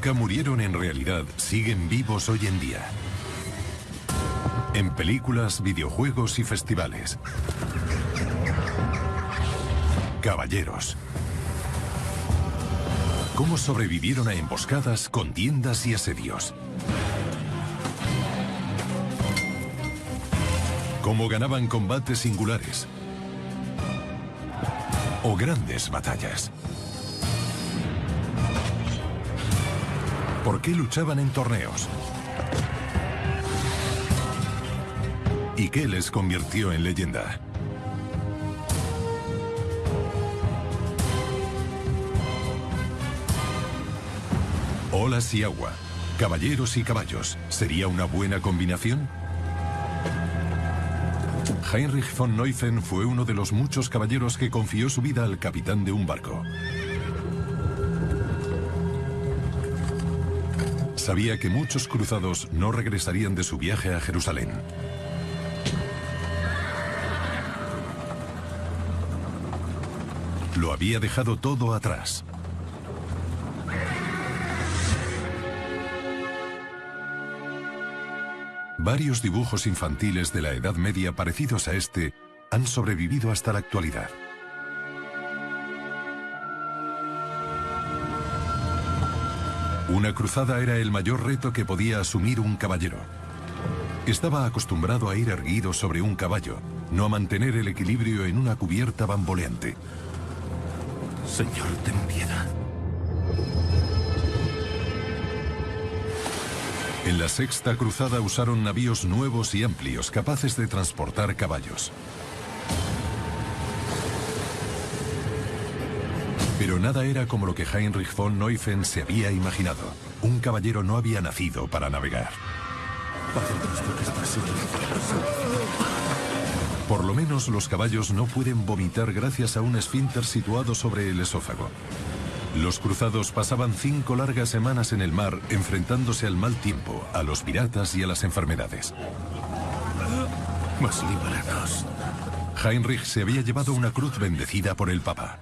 nunca murieron en realidad siguen vivos hoy en día. En películas, videojuegos y festivales. Caballeros. ¿Cómo sobrevivieron a emboscadas, contiendas y asedios? ¿Cómo ganaban combates singulares? O grandes batallas. ¿Por qué luchaban en torneos? ¿Y qué les convirtió en leyenda? Olas y agua, caballeros y caballos, ¿sería una buena combinación? Heinrich von Neuffen fue uno de los muchos caballeros que confió su vida al capitán de un barco. Sabía que muchos cruzados no regresarían de su viaje a Jerusalén. Lo había dejado todo atrás. Varios dibujos infantiles de la Edad Media parecidos a este han sobrevivido hasta la actualidad. Una cruzada era el mayor reto que podía asumir un caballero. Estaba acostumbrado a ir erguido sobre un caballo, no a mantener el equilibrio en una cubierta bamboleante. Señor, ten piedad. En la Sexta Cruzada usaron navíos nuevos y amplios, capaces de transportar caballos. Pero nada era como lo que Heinrich von Neuffen se había imaginado. Un caballero no había nacido para navegar. Por lo menos los caballos no pueden vomitar gracias a un esfínter situado sobre el esófago. Los cruzados pasaban 5 largas semanas en el mar enfrentándose al mal tiempo, a los piratas y a las enfermedades. Mas líbranos. Heinrich se había llevado una cruz bendecida por el Papa.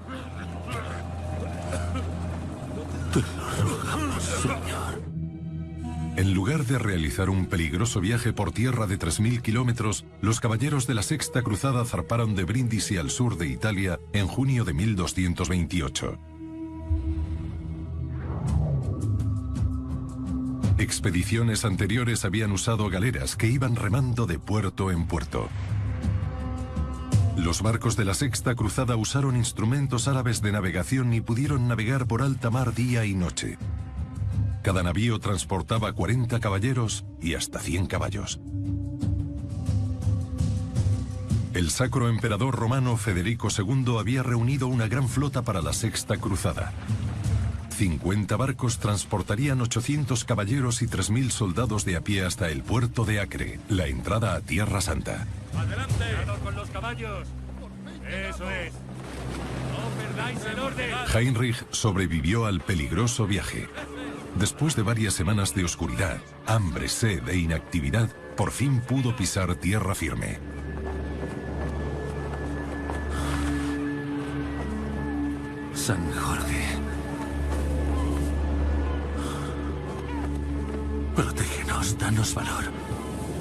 Te lo rogamos, Señor. En lugar de realizar un peligroso viaje por tierra de 3000 kilómetros, los caballeros de la Sexta Cruzada zarparon de Brindisi al sur de Italia en junio de 1228. Expediciones anteriores habían usado galeras que iban remando de puerto en puerto. Los barcos de la Sexta Cruzada usaron instrumentos árabes de navegación y pudieron navegar por alta mar día y noche. Cada navío transportaba 40 caballeros y hasta 100 caballos. El Sacro Emperador Romano Federico II había reunido una gran flota para la Sexta Cruzada. 50 barcos transportarían 800 caballeros y 3000 soldados de a pie hasta el puerto de Acre, la entrada a Tierra Santa. ¡Adelante! ¡Cuidado con los caballos! ¡Eso es! ¡No perdáis el orden! Heinrich sobrevivió al peligroso viaje. Después de varias semanas de oscuridad, hambre, sed e inactividad, por fin pudo pisar tierra firme. San Jorge. Protégenos, danos valor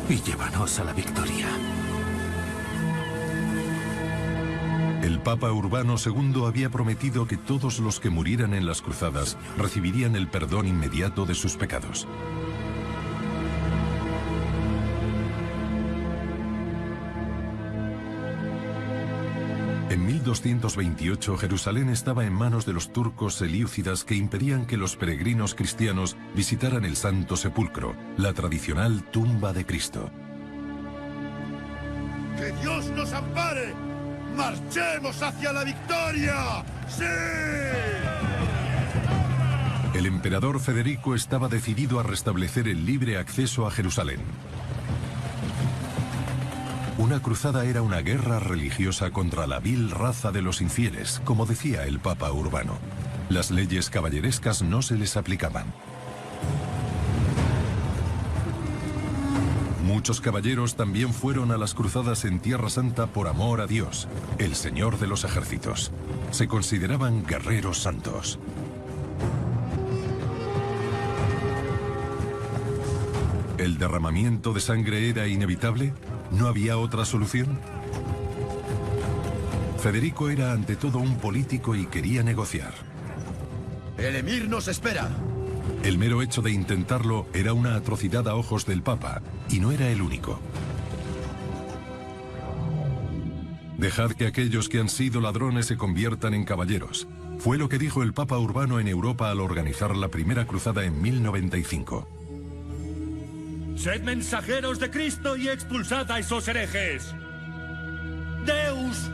y llévanos a la victoria. El Papa Urbano II había prometido que todos los que murieran en las cruzadas recibirían el perdón inmediato de sus pecados. En 1228 Jerusalén estaba en manos de los turcos selyúcidas que impedían que los peregrinos cristianos visitaran el Santo Sepulcro, la tradicional tumba de Cristo. ¡Que Dios nos ampare! ¡Marchemos hacia la victoria! ¡Sí! El emperador Federico estaba decidido a restablecer el libre acceso a Jerusalén. Una cruzada era una guerra religiosa contra la vil raza de los infieles, como decía el Papa Urbano. Las leyes caballerescas no se les aplicaban. Muchos caballeros también fueron a las cruzadas en Tierra Santa por amor a Dios, el Señor de los ejércitos. Se consideraban guerreros santos. ¿El derramamiento de sangre era inevitable? ¿No había otra solución? Federico era ante todo un político y quería negociar. El emir nos espera. El mero hecho de intentarlo era una atrocidad a ojos del Papa, y no era el único. Dejad que aquellos que han sido ladrones se conviertan en caballeros. Fue lo que dijo el Papa Urbano en Europa al organizar la primera cruzada en 1095. Sed mensajeros de Cristo y expulsad a esos herejes. Deus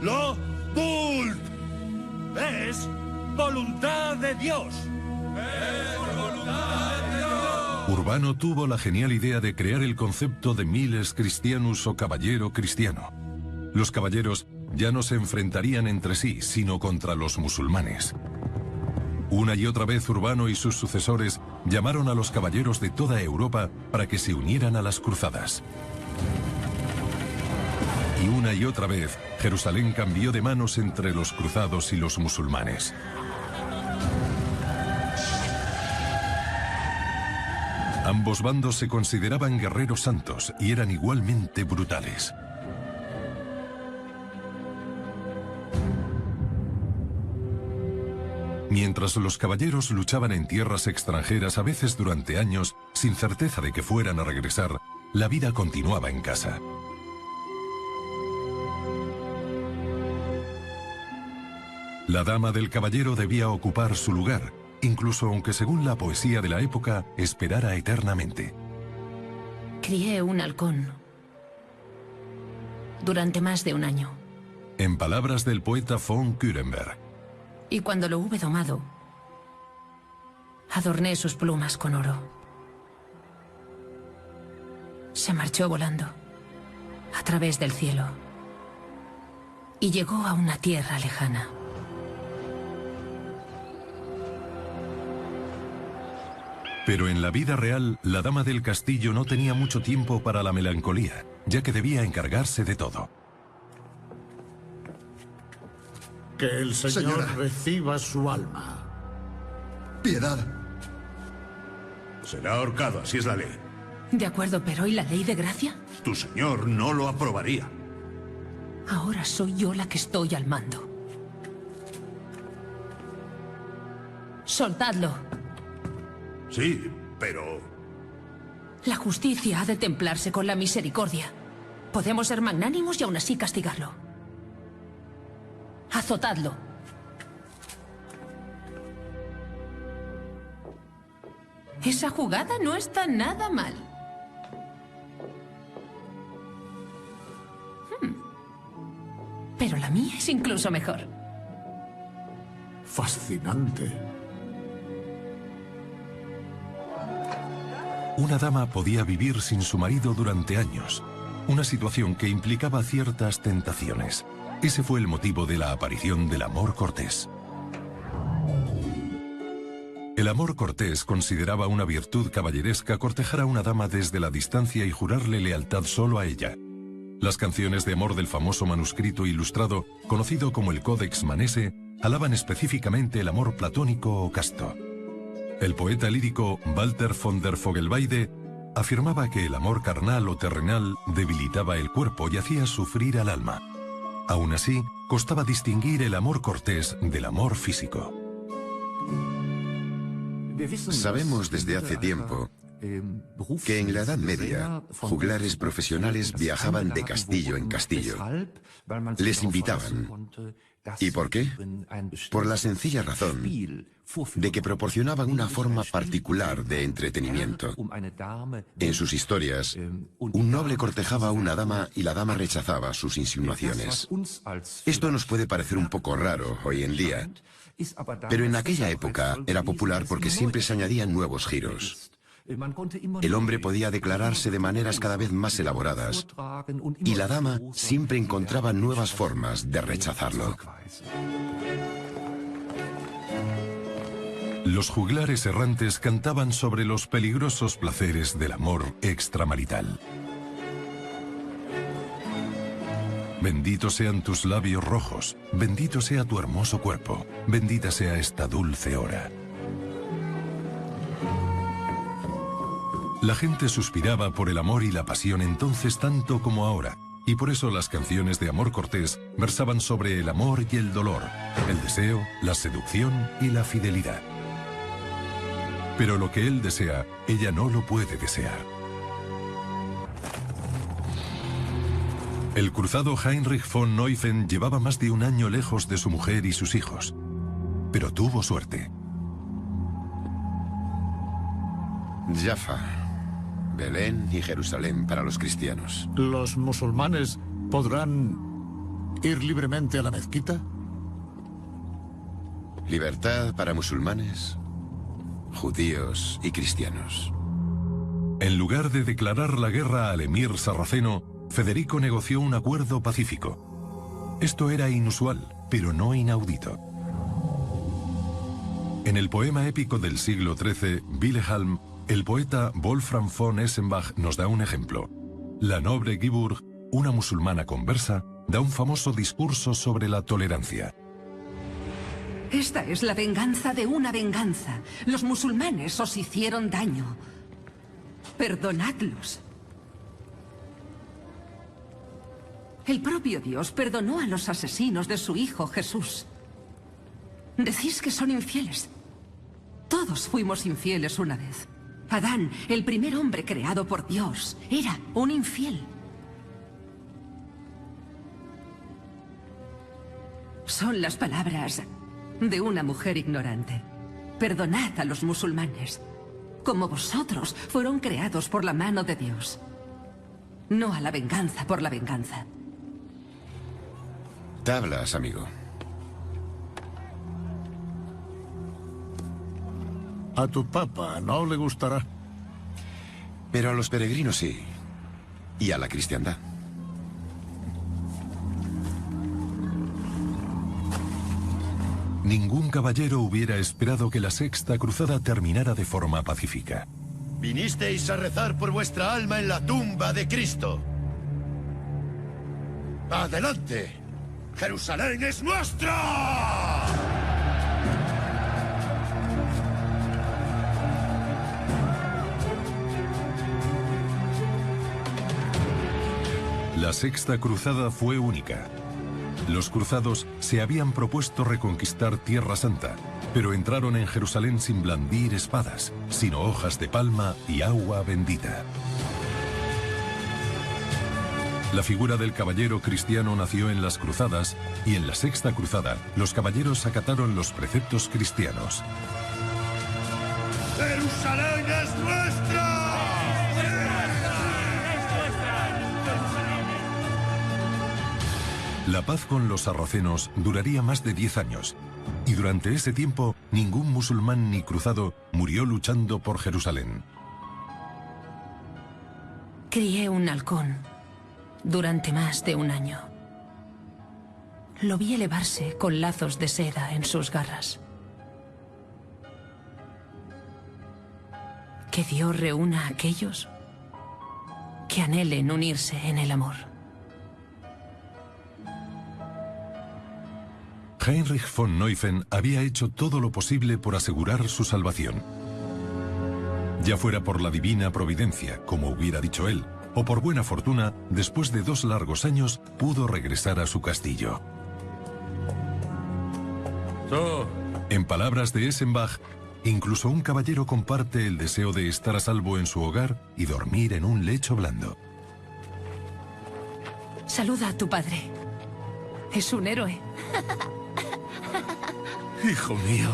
lo vult. Es voluntad de Dios. Es voluntad de Dios. Urbano tuvo la genial idea de crear el concepto de miles cristianus o caballero cristiano. Los caballeros ya no se enfrentarían entre sí, sino contra los musulmanes. Una y otra vez Urbano y sus sucesores llamaron a los caballeros de toda Europa para que se unieran a las cruzadas. Y una y otra vez, Jerusalén cambió de manos entre los cruzados y los musulmanes. Ambos bandos se consideraban guerreros santos y eran igualmente brutales. Mientras los caballeros luchaban en tierras extranjeras, a veces durante años, sin certeza de que fueran a regresar, la vida continuaba en casa. La dama del caballero debía ocupar su lugar, incluso aunque según la poesía de la época, esperara eternamente. Crié un halcón durante más de un año. En palabras del poeta von Kürenberg. Y cuando lo hube domado, adorné sus plumas con oro. Se marchó volando a través del cielo y llegó a una tierra lejana. Pero en la vida real, la dama del castillo no tenía mucho tiempo para la melancolía, ya que debía encargarse de todo. Que el Señor Señora, reciba su alma. Piedad. Será ahorcado, así es la ley. De acuerdo, pero ¿y la ley de gracia? Tu señor no lo aprobaría. Ahora soy yo la que estoy al mando. Soltadlo. Sí, pero... La justicia ha de templarse con la misericordia. Podemos ser magnánimos y aún así castigarlo. Azotadlo. Esa jugada no está nada mal. Pero la mía es incluso mejor. Fascinante. Una dama podía vivir sin su marido durante años, una situación que implicaba ciertas tentaciones. Ese fue el motivo de la aparición del amor cortés. El amor cortés consideraba una virtud caballeresca cortejar a una dama desde la distancia y jurarle lealtad solo a ella. Las canciones de amor del famoso manuscrito ilustrado, conocido como el Codex Manesse, alaban específicamente el amor platónico o casto. El poeta lírico Walter von der Vogelweide afirmaba que el amor carnal o terrenal debilitaba el cuerpo y hacía sufrir al alma. Aún así, costaba distinguir el amor cortés del amor físico. Sabemos desde hace tiempo que en la Edad Media, juglares profesionales viajaban de castillo en castillo. Les invitaban. ¿Y por qué? Por la sencilla razón de que proporcionaban una forma particular de entretenimiento. En sus historias, un noble cortejaba a una dama y la dama rechazaba sus insinuaciones. Esto nos puede parecer un poco raro hoy en día, pero en aquella época era popular porque siempre se añadían nuevos giros. El hombre podía declararse de maneras cada vez más elaboradas y la dama siempre encontraba nuevas formas de rechazarlo. Los juglares errantes cantaban sobre los peligrosos placeres del amor extramarital. Benditos sean tus labios rojos, bendito sea tu hermoso cuerpo, bendita sea esta dulce hora. La gente suspiraba por el amor y la pasión entonces tanto como ahora, y por eso las canciones de amor cortés versaban sobre el amor y el dolor, el deseo, la seducción y la fidelidad. Pero lo que él desea, ella no lo puede desear. El cruzado Heinrich von Neuffen llevaba más de un año lejos de su mujer y sus hijos, pero tuvo suerte. Jaffa, Belén y Jerusalén para los cristianos. ¿Los musulmanes podrán ir libremente a la mezquita? Libertad para musulmanes, judíos y cristianos. En lugar de declarar la guerra al emir sarraceno, Federico negoció un acuerdo pacífico. Esto era inusual, pero no inaudito. En el poema épico del siglo XIII, Wilhelm, el poeta Wolfram von Eschenbach nos da un ejemplo. La noble Giburg, una musulmana conversa, da un famoso discurso sobre la tolerancia. Esta es la venganza de una venganza. Los musulmanes os hicieron daño. Perdonadlos. El propio Dios perdonó a los asesinos de su hijo Jesús. Decís que son infieles. Todos fuimos infieles una vez. Adán, el primer hombre creado por Dios, era un infiel. Son las palabras de una mujer ignorante. Perdonad a los musulmanes, como vosotros fueron creados por la mano de Dios. No a la venganza por la venganza. Tablas, amigo. A tu papa no le gustará. Pero a los peregrinos sí. Y a la cristiandad. Ningún caballero hubiera esperado que la Sexta Cruzada terminara de forma pacífica. Vinisteis a rezar por vuestra alma en la tumba de Cristo. ¡Adelante! ¡Jerusalén es nuestra! La Sexta Cruzada fue única. Los cruzados se habían propuesto reconquistar Tierra Santa, pero entraron en Jerusalén sin blandir espadas, sino hojas de palma y agua bendita. La figura del caballero cristiano nació en las cruzadas, y en la Sexta Cruzada los caballeros acataron los preceptos cristianos. ¡Jerusalén es nuestra! La paz con los sarracenos duraría más de 10 años, y durante ese tiempo ningún musulmán ni cruzado murió luchando por Jerusalén. Crié un halcón durante más de un año. Lo vi elevarse con lazos de seda en sus garras. Que Dios reúna a aquellos que anhelen unirse en el amor. Heinrich von Neuffen había hecho todo lo posible por asegurar su salvación. Ya fuera por la divina providencia, como hubiera dicho él, o por buena fortuna, después de 2 largos años, pudo regresar a su castillo. En palabras de Eschenbach, incluso un caballero comparte el deseo de estar a salvo en su hogar y dormir en un lecho blando. Saluda a tu padre. Es un héroe. Hijo mío.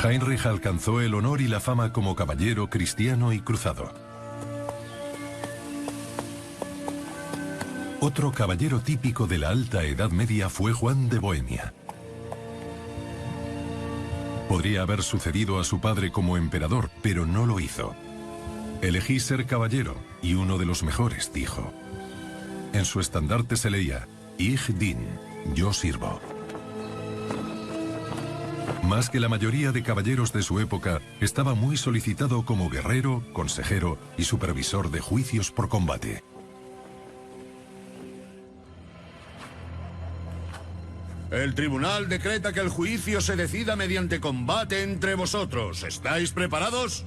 Heinrich alcanzó el honor y la fama como caballero cristiano y cruzado. Otro caballero típico de la Alta Edad Media fue Juan de Bohemia. Podría haber sucedido a su padre como emperador, pero no lo hizo. Elegí ser caballero, y uno de los mejores, dijo. En su estandarte se leía, Ich dien, yo sirvo. Más que la mayoría de caballeros de su época, estaba muy solicitado como guerrero, consejero y supervisor de juicios por combate. El tribunal decreta que el juicio se decida mediante combate entre vosotros. ¿Estáis preparados?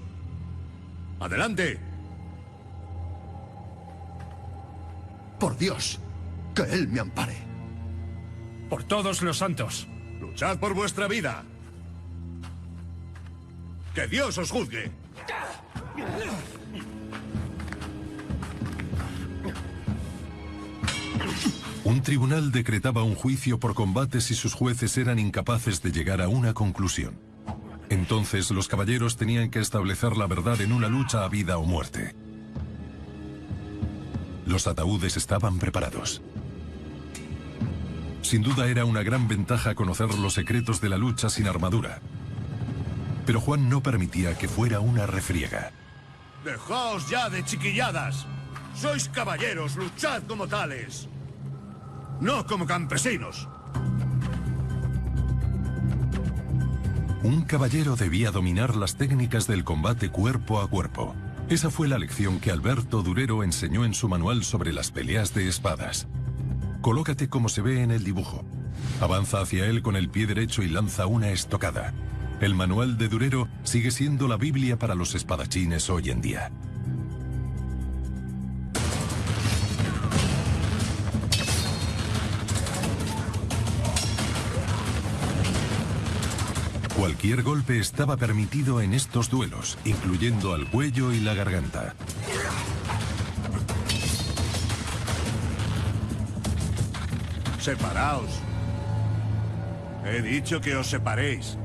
¡Adelante! Por Dios, que él me ampare. Por todos los santos. ¡Luchad por vuestra vida! ¡Que Dios os juzgue! Un tribunal decretaba un juicio por combate si sus jueces eran incapaces de llegar a una conclusión. Entonces los caballeros tenían que establecer la verdad en una lucha a vida o muerte. Los ataúdes estaban preparados. Sin duda era una gran ventaja conocer los secretos de la lucha sin armadura. Pero Juan no permitía que fuera una refriega. ¡Dejaos ya de chiquilladas! ¡Sois caballeros, luchad como tales! ¡No como campesinos! Un caballero debía dominar las técnicas del combate cuerpo a cuerpo. Esa fue la lección que Alberto Durero enseñó en su manual sobre las peleas de espadas. Colócate como se ve en el dibujo. Avanza hacia él con el pie derecho y lanza una estocada. El manual de Durero sigue siendo la Biblia para los espadachines hoy en día. Cualquier golpe estaba permitido en estos duelos, incluyendo al cuello y la garganta. ¡Separaos! He dicho que os separéis.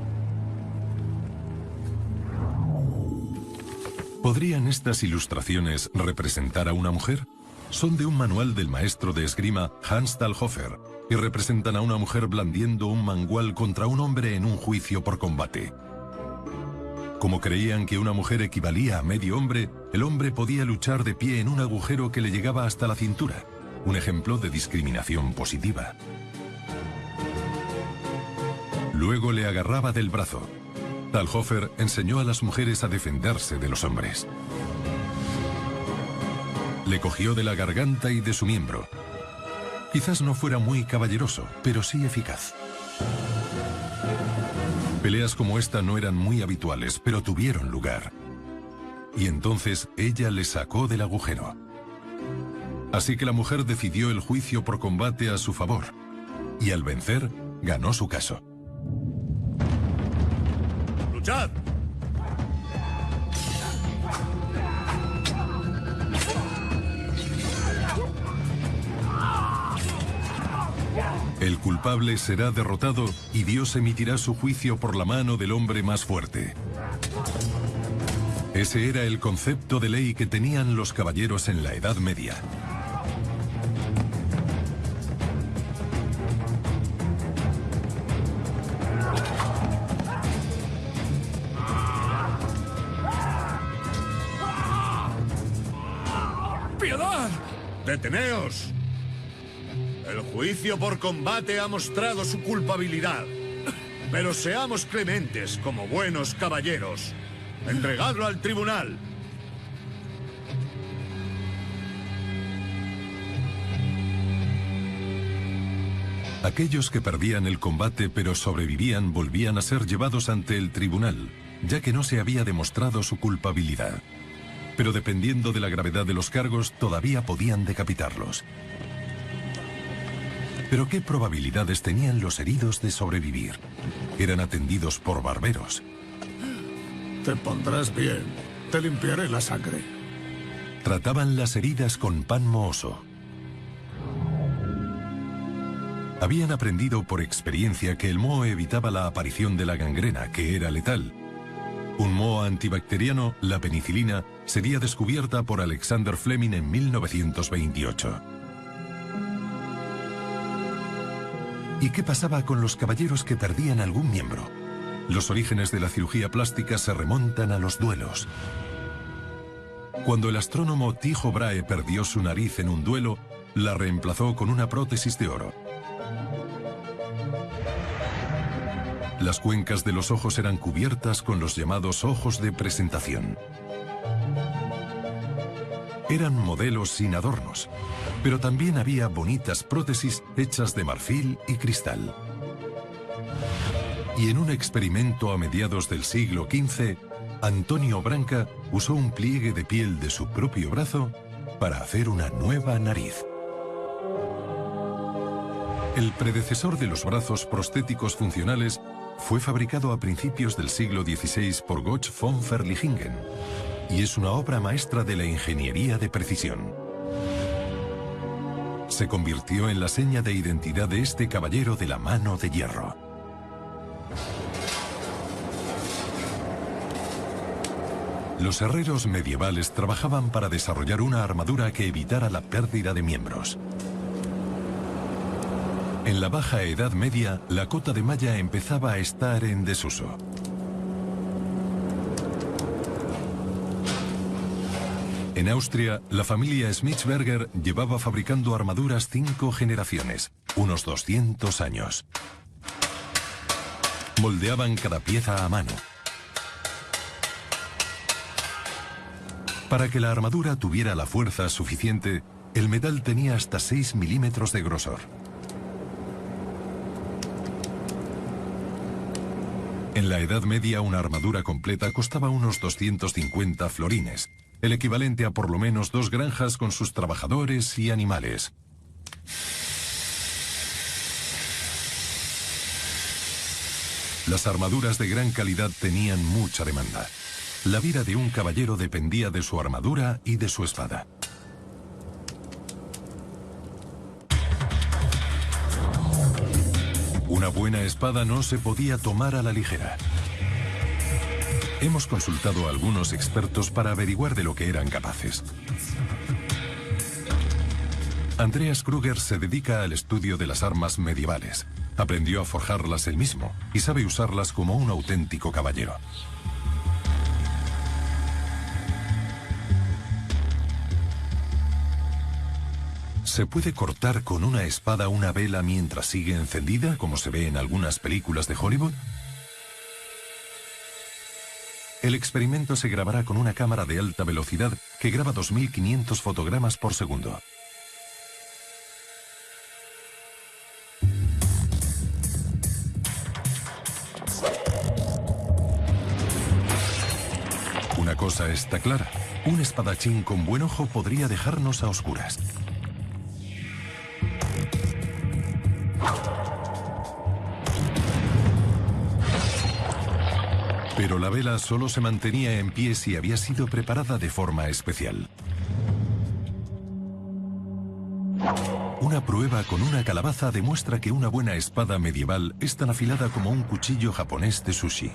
¿Podrían estas ilustraciones representar a una mujer? Son de un manual del maestro de esgrima Hans Talhofer y representan a una mujer blandiendo un mangual contra un hombre en un juicio por combate. Como creían que una mujer equivalía a medio hombre, el hombre podía luchar de pie en un agujero que le llegaba hasta la cintura, un ejemplo de discriminación positiva. Luego le agarraba del brazo. Talhofer enseñó a las mujeres a defenderse de los hombres. Le cogió de la garganta y de su miembro. Quizás no fuera muy caballeroso, pero sí eficaz. Peleas como esta no eran muy habituales, pero tuvieron lugar. Y entonces ella le sacó del agujero. Así que la mujer decidió el juicio por combate a su favor. Y al vencer, ganó su caso. ¡Luchad! El culpable será derrotado y Dios emitirá su juicio por la mano del hombre más fuerte. Ese era el concepto de ley que tenían los caballeros en la Edad Media. ¡Piedad! ¡Deteneos! El juicio por combate ha mostrado su culpabilidad. Pero seamos clementes como buenos caballeros. Entregadlo al tribunal. Aquellos que perdían el combate pero sobrevivían volvían a ser llevados ante el tribunal, ya que no se había demostrado su culpabilidad. Pero dependiendo de la gravedad de los cargos, todavía podían decapitarlos. Pero ¿qué probabilidades tenían los heridos de sobrevivir? Eran atendidos por barberos. Te pondrás bien. Te limpiaré la sangre. Trataban las heridas con pan mohoso. Habían aprendido por experiencia que el moho evitaba la aparición de la gangrena, que era letal. Un moho antibacteriano, la penicilina, sería descubierta por Alexander Fleming en 1928. ¿Y qué pasaba con los caballeros que perdían algún miembro? Los orígenes de la cirugía plástica se remontan a los duelos. Cuando el astrónomo Tycho Brahe perdió su nariz en un duelo, la reemplazó con una prótesis de oro. Las cuencas de los ojos eran cubiertas con los llamados ojos de presentación. Eran modelos sin adornos. Pero también había bonitas prótesis hechas de marfil y cristal. Y en un experimento a mediados del siglo XV, Antonio Branca usó un pliegue de piel de su propio brazo para hacer una nueva nariz. El predecesor de los brazos prostéticos funcionales fue fabricado a principios del siglo XVI por Gotch von Verlichingen y es una obra maestra de la ingeniería de precisión. Se convirtió en la seña de identidad de este caballero de la mano de hierro. Los herreros medievales trabajaban para desarrollar una armadura que evitara la pérdida de miembros. En la Baja Edad Media, la cota de malla empezaba a estar en desuso. En Austria, la familia Schmitzberger llevaba fabricando armaduras 5 generaciones, unos 200 años. Moldeaban cada pieza a mano. Para que la armadura tuviera la fuerza suficiente, el metal tenía hasta 6 milímetros de grosor. En la Edad Media, una armadura completa costaba unos 250 florines, el equivalente a por lo menos 2 granjas con sus trabajadores y animales. Las armaduras de gran calidad tenían mucha demanda. La vida de un caballero dependía de su armadura y de su espada. Una buena espada no se podía tomar a la ligera. Hemos consultado a algunos expertos para averiguar de lo que eran capaces. Andreas Kruger se dedica al estudio de las armas medievales. Aprendió a forjarlas él mismo y sabe usarlas como un auténtico caballero. ¿Se puede cortar con una espada una vela mientras sigue encendida, como se ve en algunas películas de Hollywood? El experimento se grabará con una cámara de alta velocidad que graba 2500 fotogramas por segundo. Una cosa está clara, un espadachín con buen ojo podría dejarnos a oscuras. Pero la vela solo se mantenía en pie si había sido preparada de forma especial. Una prueba con una calabaza demuestra que una buena espada medieval es tan afilada como un cuchillo japonés de sushi.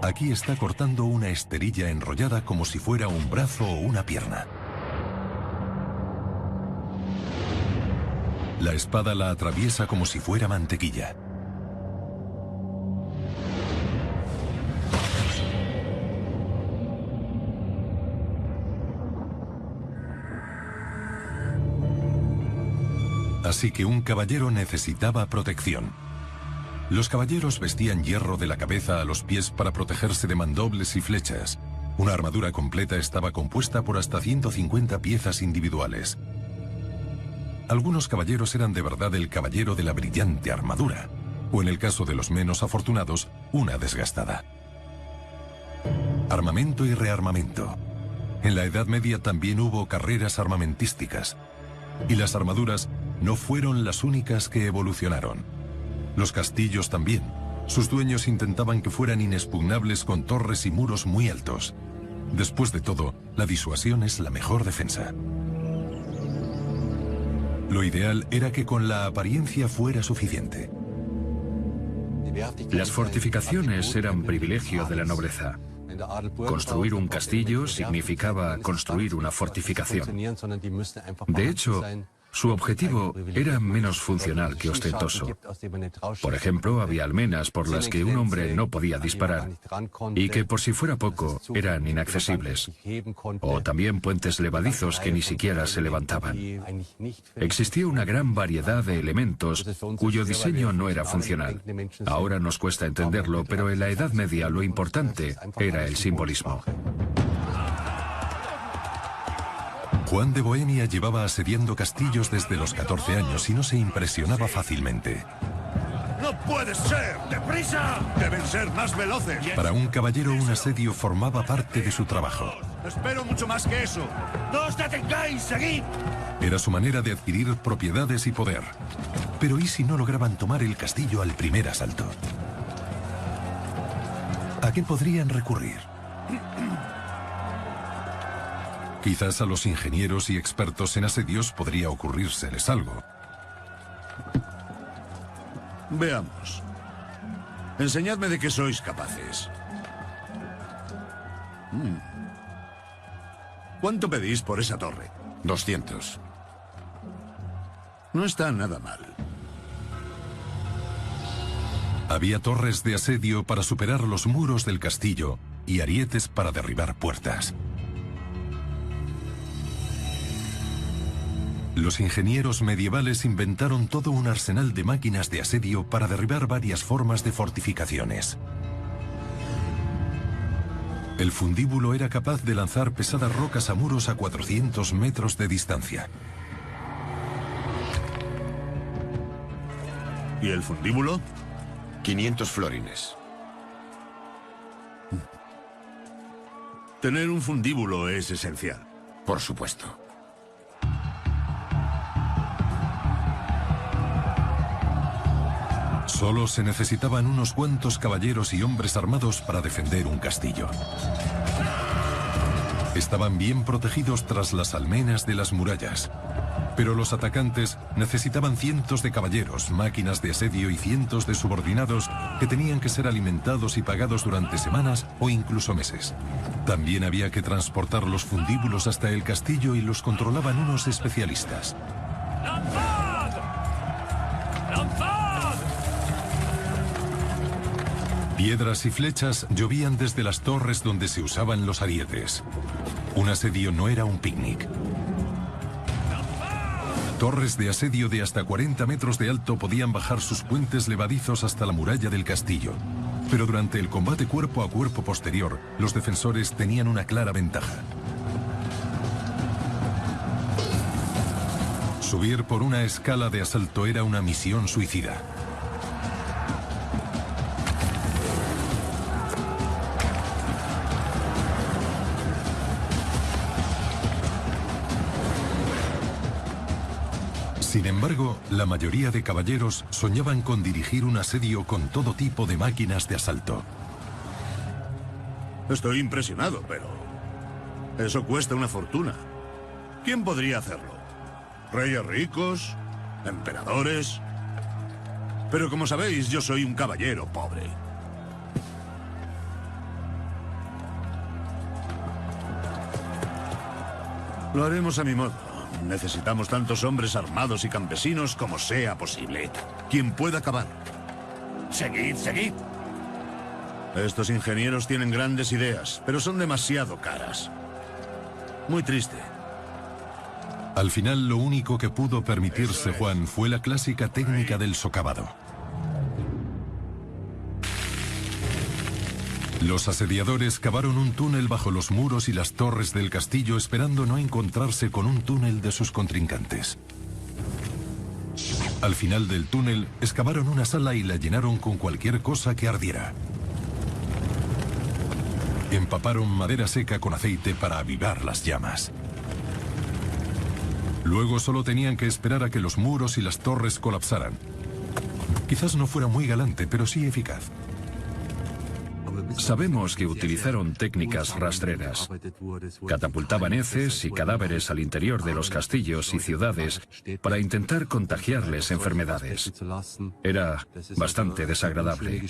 Aquí está cortando una esterilla enrollada como si fuera un brazo o una pierna. La espada la atraviesa como si fuera mantequilla. Así que un caballero necesitaba protección. Los caballeros vestían hierro de la cabeza a los pies para protegerse de mandobles y flechas. Una armadura completa estaba compuesta por hasta 150 piezas individuales. Algunos caballeros eran de verdad el caballero de la brillante armadura, o en el caso de los menos afortunados, una desgastada. Armamento y rearmamento. En la Edad Media también hubo carreras armamentísticas, y las armaduras no fueron las únicas que evolucionaron. Los castillos también. Sus dueños intentaban que fueran inexpugnables con torres y muros muy altos. Después de todo, la disuasión es la mejor defensa. Lo ideal era que con la apariencia fuera suficiente. Las fortificaciones eran privilegio de la nobleza. Construir un castillo significaba construir una fortificación. De hecho, Su objetivo era menos funcional que ostentoso. Por ejemplo, había almenas por las que un hombre no podía disparar y que, por si fuera poco, eran inaccesibles. O también puentes levadizos que ni siquiera se levantaban. Existía una gran variedad de elementos cuyo diseño no era funcional. Ahora nos cuesta entenderlo, pero en la Edad Media lo importante era el simbolismo. Juan de Bohemia llevaba asediando castillos desde los 14 años y no se impresionaba fácilmente. ¡No puede ser! ¡Deprisa! Deben ser más veloces. Para un caballero, un asedio formaba parte de su trabajo. Espero mucho más que eso. ¡No os detengáis! ¡Seguid! Era su manera de adquirir propiedades y poder. Pero ¿y si no lograban tomar el castillo al primer asalto? ¿A qué podrían recurrir? Quizás a los ingenieros y expertos en asedios podría ocurrírseles algo. Veamos. Enseñadme de qué sois capaces. ¿Cuánto pedís por esa torre? 200. No está nada mal. Había torres de asedio para superar los muros del castillo y arietes para derribar puertas. Los ingenieros medievales inventaron todo un arsenal de máquinas de asedio para derribar varias formas de fortificaciones. El fundíbulo era capaz de lanzar pesadas rocas a muros a 400 metros de distancia. ¿Y el fundíbulo? 500 florines. Tener un fundíbulo es esencial. Por supuesto. Solo se necesitaban unos cuantos caballeros y hombres armados para defender un castillo. Estaban bien protegidos tras las almenas de las murallas. Pero los atacantes necesitaban cientos de caballeros, máquinas de asedio y cientos de subordinados que tenían que ser alimentados y pagados durante semanas o incluso meses. También había que transportar los fundíbulos hasta el castillo y los controlaban unos especialistas. ¡Lanzad! ¡Lanzad! Piedras y flechas llovían desde las torres donde se usaban los arietes. Un asedio no era un picnic. Torres de asedio de hasta 40 metros de alto podían bajar sus puentes levadizos hasta la muralla del castillo. Pero durante el combate cuerpo a cuerpo posterior, los defensores tenían una clara ventaja. Subir por una escala de asalto era una misión suicida. Sin embargo, la mayoría de caballeros soñaban con dirigir un asedio con todo tipo de máquinas de asalto. Estoy impresionado, pero eso cuesta una fortuna. ¿Quién podría hacerlo? ¿Reyes ricos? ¿Emperadores? Pero como sabéis, yo soy un caballero pobre. Lo haremos a mi modo. Necesitamos tantos hombres armados y campesinos como sea posible. Quien pueda acabar. Seguid, seguid. Estos ingenieros tienen grandes ideas, pero son demasiado caras. Muy triste. Al final, lo único que pudo permitirse Juan fue la clásica técnica del socavado. Los asediadores cavaron un túnel bajo los muros y las torres del castillo esperando no encontrarse con un túnel de sus contrincantes. Al final del túnel, excavaron una sala y la llenaron con cualquier cosa que ardiera. Empaparon madera seca con aceite para avivar las llamas. Luego solo tenían que esperar a que los muros y las torres colapsaran. Quizás no fuera muy galante, pero sí eficaz. Sabemos que utilizaron técnicas rastreras. Catapultaban heces y cadáveres al interior de los castillos y ciudades para intentar contagiarles enfermedades. Era bastante desagradable.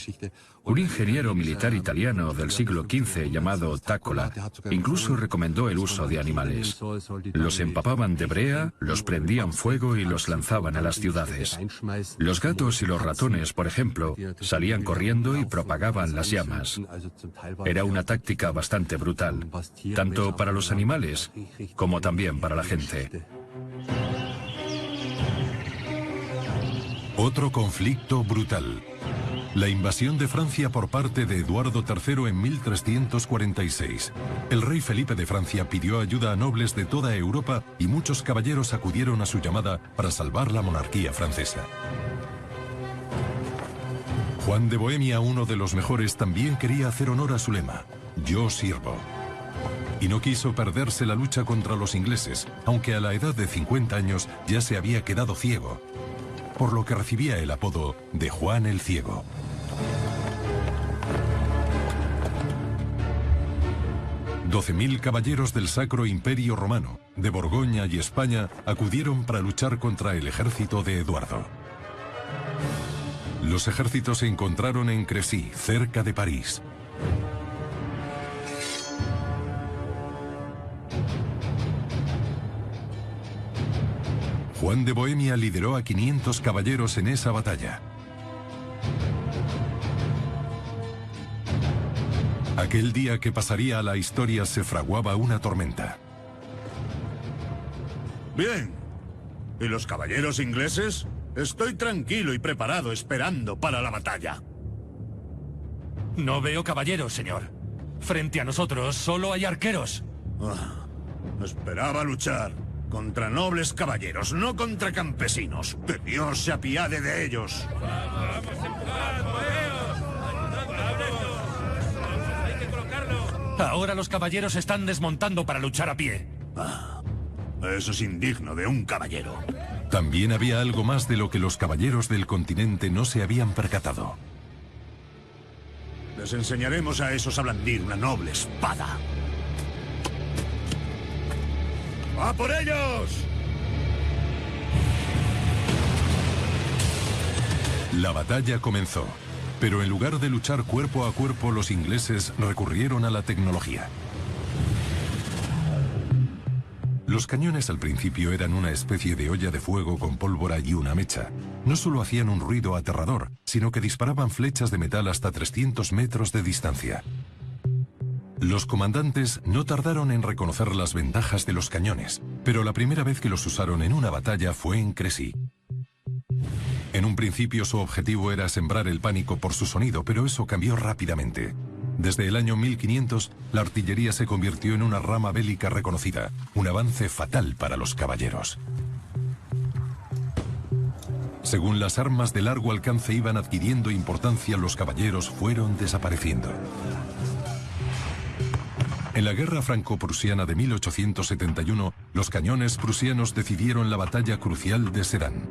Un ingeniero militar italiano del siglo XV llamado Taccola incluso recomendó el uso de animales. Los empapaban de brea, los prendían fuego y los lanzaban a las ciudades. Los gatos y los ratones, por ejemplo, salían corriendo y propagaban las llamas. Era una táctica bastante brutal, tanto para los animales como también para la gente. Otro conflicto brutal. La invasión de Francia por parte de Eduardo III en 1346. El rey Felipe de Francia pidió ayuda a nobles de toda Europa y muchos caballeros acudieron a su llamada para salvar la monarquía francesa. Juan de Bohemia, uno de los mejores, también quería hacer honor a su lema: yo sirvo. Y no quiso perderse la lucha contra los ingleses, aunque a la edad de 50 años ya se había quedado ciego, por lo que recibía el apodo de Juan el Ciego. $12.000 caballeros del Sacro Imperio Romano, de Borgoña y España, acudieron para luchar contra el ejército de Eduardo. Los ejércitos se encontraron en Crecy, cerca de París. Juan de Bohemia lideró a 500 caballeros en esa batalla. Aquel día que pasaría a la historia se fraguaba una tormenta. Bien. ¿Y los caballeros ingleses? Estoy tranquilo y preparado, esperando para la batalla. No veo caballeros, señor. Frente a nosotros solo hay arqueros. Esperaba luchar contra nobles caballeros, no contra campesinos. Que Dios se apiade de ellos. Ahora los caballeros se están desmontando para luchar a pie. Eso es indigno de un caballero. También había algo más de lo que los caballeros del continente no se habían percatado. Les enseñaremos a esos a blandir una noble espada. ¡A por ellos! La batalla comenzó, pero en lugar de luchar cuerpo a cuerpo, los ingleses recurrieron a la tecnología. Los cañones al principio eran una especie de olla de fuego con pólvora y una mecha. No solo hacían un ruido aterrador, sino que disparaban flechas de metal hasta 300 metros de distancia. Los comandantes no tardaron en reconocer las ventajas de los cañones, pero la primera vez que los usaron en una batalla fue en Crecy. En un principio su objetivo era sembrar el pánico por su sonido, pero eso cambió rápidamente. Desde el año 1500, la artillería se convirtió en una rama bélica reconocida, un avance fatal para los caballeros. Según las armas de largo alcance iban adquiriendo importancia, los caballeros fueron desapareciendo. En la guerra franco-prusiana de 1871, los cañones prusianos decidieron la batalla crucial de Sedan.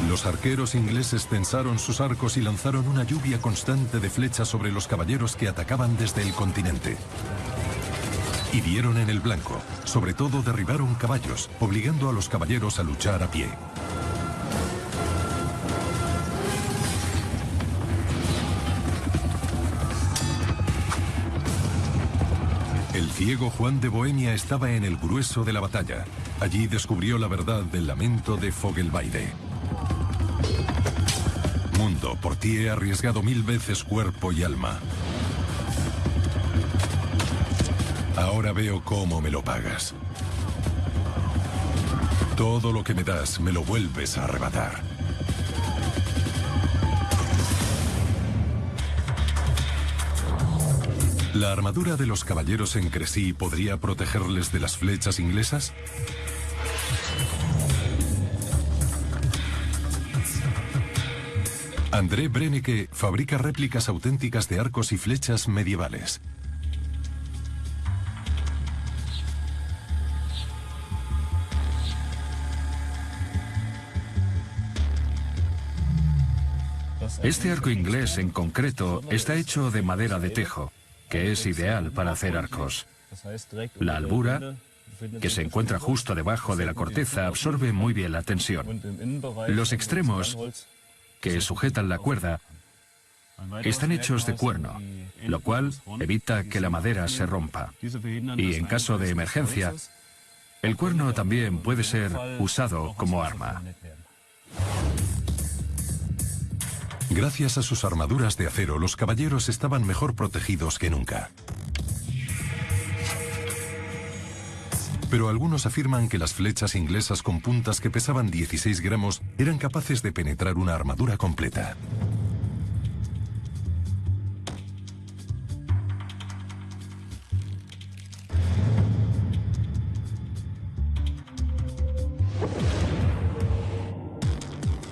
Los arqueros ingleses tensaron sus arcos y lanzaron una lluvia constante de flechas sobre los caballeros que atacaban desde el continente. Hirieron en el blanco, sobre todo derribaron caballos, obligando a los caballeros a luchar a pie. El ciego Juan de Bohemia estaba en el grueso de la batalla. Allí descubrió la verdad del lamento de Fogelweide. Mundo, por ti he arriesgado 1000 veces cuerpo y alma. Ahora veo cómo me lo pagas. Todo lo que me das me lo vuelves a arrebatar. ¿La armadura de los caballeros en Crecy podría protegerles de las flechas inglesas? André Brennecke fabrica réplicas auténticas de arcos y flechas medievales. Este arco inglés en concreto está hecho de madera de tejo, que es ideal para hacer arcos. La albura, que se encuentra justo debajo de la corteza, absorbe muy bien la tensión. Los extremos, que sujetan la cuerda, están hechos de cuerno, lo cual evita que la madera se rompa. Y en caso de emergencia, el cuerno también puede ser usado como arma. Gracias a sus armaduras de acero, los caballeros estaban mejor protegidos que nunca. Pero algunos afirman que las flechas inglesas con puntas que pesaban 16 gramos eran capaces de penetrar una armadura completa.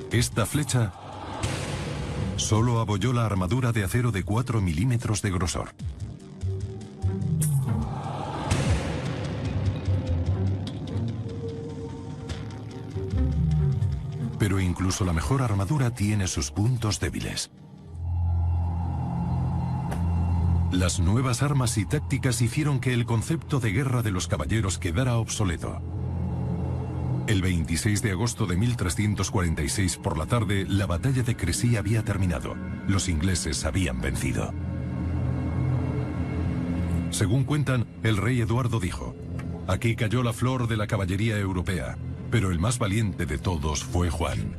Esta flecha solo abolló la armadura de acero de 4 milímetros de grosor. Pero incluso la mejor armadura tiene sus puntos débiles. Las nuevas armas y tácticas hicieron que el concepto de guerra de los caballeros quedara obsoleto. El 26 de agosto de 1346 por la tarde, la batalla de Crécy había terminado. Los ingleses habían vencido. Según cuentan, el rey Eduardo dijo: "Aquí cayó la flor de la caballería europea, pero el más valiente de todos fue Juan".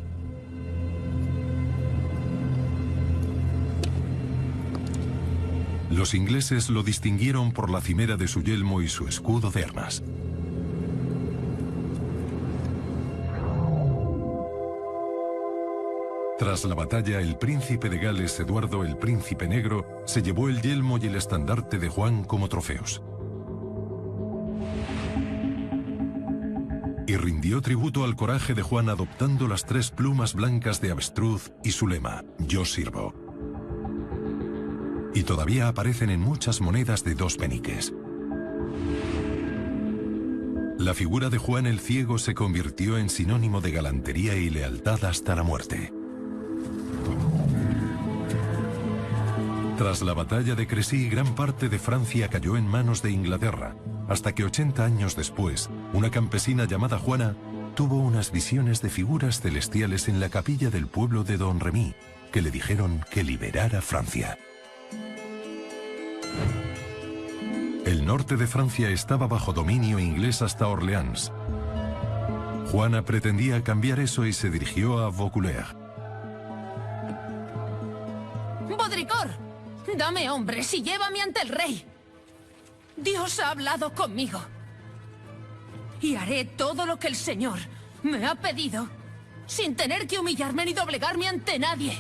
Los ingleses lo distinguieron por la cimera de su yelmo y su escudo de armas. Tras la batalla, el príncipe de Gales, Eduardo el Príncipe Negro, se llevó el yelmo y el estandarte de Juan como trofeos. Y rindió tributo al coraje de Juan adoptando las 3 plumas blancas de avestruz y su lema: "Yo sirvo". Y todavía aparecen en muchas monedas de 2 peniques. La figura de Juan el Ciego se convirtió en sinónimo de galantería y lealtad hasta la muerte. Tras la batalla de Crécy, gran parte de Francia cayó en manos de Inglaterra, hasta que 80 años después, una campesina llamada Juana tuvo unas visiones de figuras celestiales en la capilla del pueblo de Domremy, que le dijeron que liberara Francia. El norte de Francia estaba bajo dominio inglés hasta Orleans. Juana pretendía cambiar eso y se dirigió a Vaucouleurs. ¡Baudricourt! Dame hombres y llévame ante el rey. Dios ha hablado conmigo. Y haré todo lo que el Señor me ha pedido, sin tener que humillarme ni doblegarme ante nadie.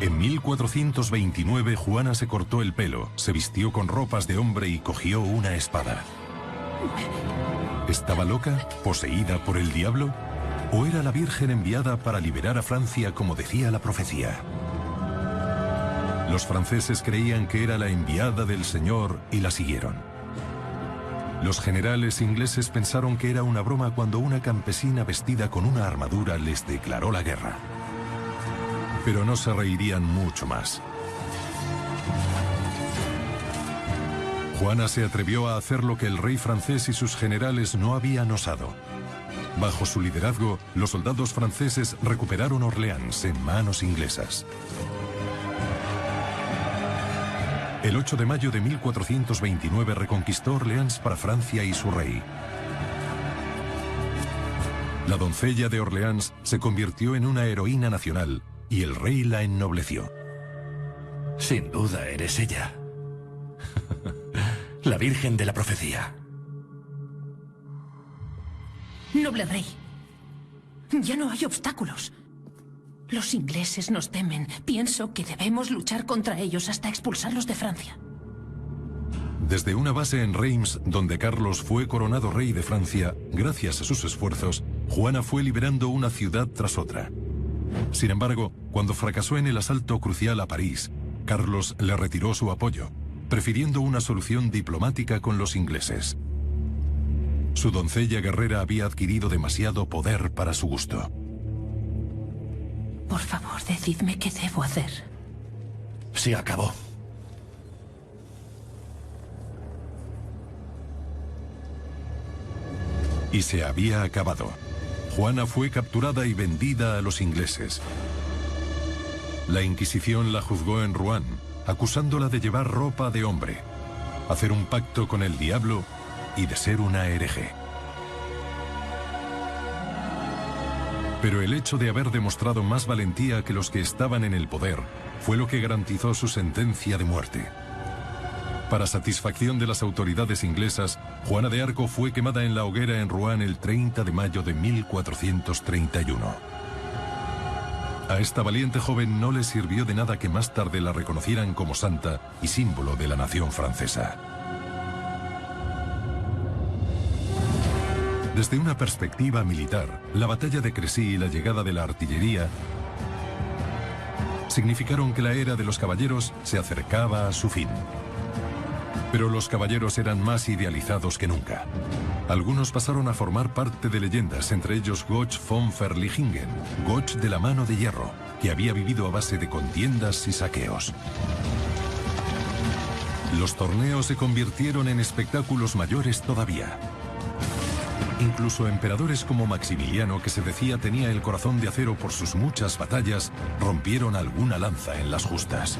En 1429, Juana se cortó el pelo, se vistió con ropas de hombre y cogió una espada. ¿Estaba loca? ¿Poseída por el diablo? ¿O era la Virgen enviada para liberar a Francia como decía la profecía? Los franceses creían que era la enviada del Señor y la siguieron. Los generales ingleses pensaron que era una broma cuando una campesina vestida con una armadura les declaró la guerra. Pero no se reirían mucho más. Juana se atrevió a hacer lo que el rey francés y sus generales no habían osado. Bajo su liderazgo, los soldados franceses recuperaron Orleans en manos inglesas. El 8 de mayo de 1429 reconquistó Orleans para Francia y su rey. La doncella de Orleans se convirtió en una heroína nacional y el rey la ennobleció. Sin duda eres ella. La Virgen de la Profecía. Noble rey, ya no hay obstáculos. Los ingleses nos temen. Pienso que debemos luchar contra ellos hasta expulsarlos de Francia. Desde una base en Reims, donde Carlos fue coronado rey de Francia, gracias a sus esfuerzos, Juana fue liberando una ciudad tras otra. Sin embargo, cuando fracasó en el asalto crucial a París, Carlos le retiró su apoyo, prefiriendo una solución diplomática con los ingleses. Su doncella guerrera había adquirido demasiado poder para su gusto. Por favor, decidme qué debo hacer. Se acabó. Y se había acabado. Juana fue capturada y vendida a los ingleses. La Inquisición la juzgó en Rouen, acusándola de llevar ropa de hombre, hacer un pacto con el diablo y de ser una hereje. Pero el hecho de haber demostrado más valentía que los que estaban en el poder fue lo que garantizó su sentencia de muerte. Para satisfacción de las autoridades inglesas, Juana de Arco fue quemada en la hoguera en Rouen el 30 de mayo de 1431. A esta valiente joven no le sirvió de nada que más tarde la reconocieran como santa y símbolo de la nación francesa. Desde una perspectiva militar, la batalla de Crécy y la llegada de la artillería significaron que la era de los caballeros se acercaba a su fin. Pero los caballeros eran más idealizados que nunca. Algunos pasaron a formar parte de leyendas, entre ellos Gotch von Verlinghen, Gotch de la mano de hierro, que había vivido a base de contiendas y saqueos. Los torneos se convirtieron en espectáculos mayores todavía. Incluso emperadores como Maximiliano, que se decía tenía el corazón de acero por sus muchas batallas, rompieron alguna lanza en las justas.